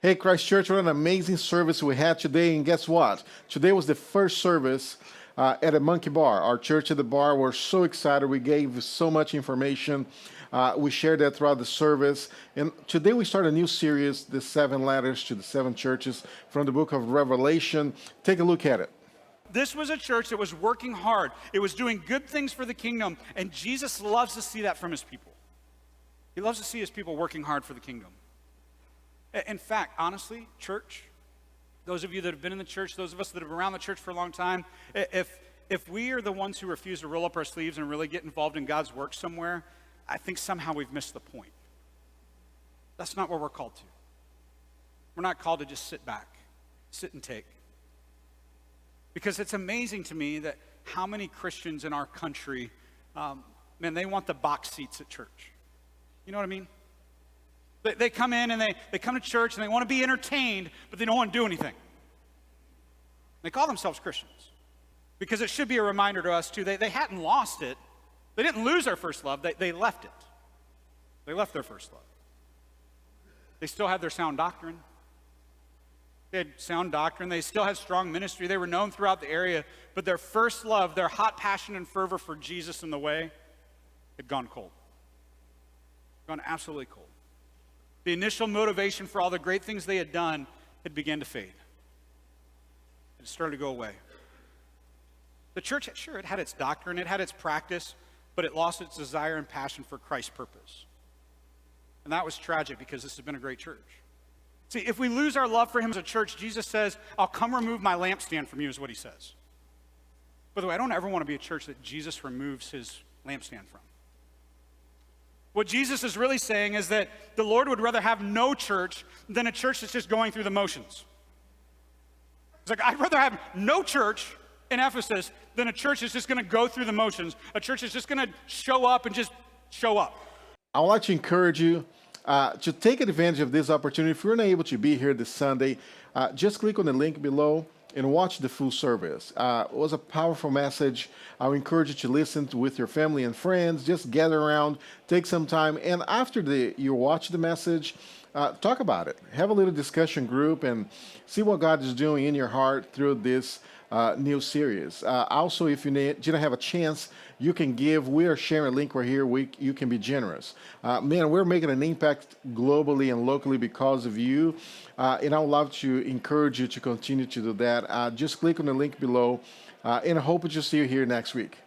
Hey, Christ Church, what an amazing service we had today. And guess what? Today was the first service at a Monkey Bar, our church at the bar. We're so excited. We gave so much information. We shared that throughout the service. And today we start a new series, The Seven Letters to the Seven Churches, from the book of Revelation. Take a look at it. This was a church that was working hard. It was doing good things for the kingdom. And Jesus loves to see that from his people. He loves to see his people working hard for the kingdom. In fact, honestly, church, those of you that have been in the church, those of us that have been around the church for a long time, if we are the ones who refuse to roll up our sleeves and really get involved in God's work somewhere, I think somehow we've missed the point. That's not what we're called to. We're not called to just sit back, sit and take. Because it's amazing to me that how many Christians in our country, man, they want the box seats at church. You know what I mean? They come in and they come to church and they want to be entertained, but they don't want to do anything. They call themselves Christians because it should be a reminder to us too. They hadn't lost it. They didn't lose their first love. They left it. They left their first love. They still had their sound doctrine. They had sound doctrine. They still had strong ministry. They were known throughout the area, but their first love, their hot passion and fervor for Jesus and the way had gone cold. Gone absolutely cold. The initial motivation for all the great things they had done had begun to fade. It started to go away. The church, sure, it had its doctrine, it had its practice, but it lost its desire and passion for Christ's purpose. And that was tragic because this has been a great church. See, if we lose our love for him as a church, Jesus says, I'll come remove my lampstand from you, is what he says. By the way, I don't ever want to be a church that Jesus removes his lampstand from. What Jesus is really saying is that the Lord would rather have no church than a church that's just going through the motions. It's like, I'd rather have no church in Ephesus than a church that's just going to go through the motions, a church that's just going to show up and just show up. I would like to encourage you to take advantage of this opportunity. If you're not able to be here this Sunday, just click on the link below and watch the full service. It was a powerful message. I would encourage you to listen with your family and friends. Just gather around, take some time, and after you watch the message, talk about it. Have a little discussion group and see what God is doing in your heart through this new series. Also, if you didn't have a chance, you can give. We are sharing a link right here. You can be generous. Man, we're making an impact globally and locally because of you. And I would love to encourage you to continue to do that. Just click on the link below. And I hope to see you here next week.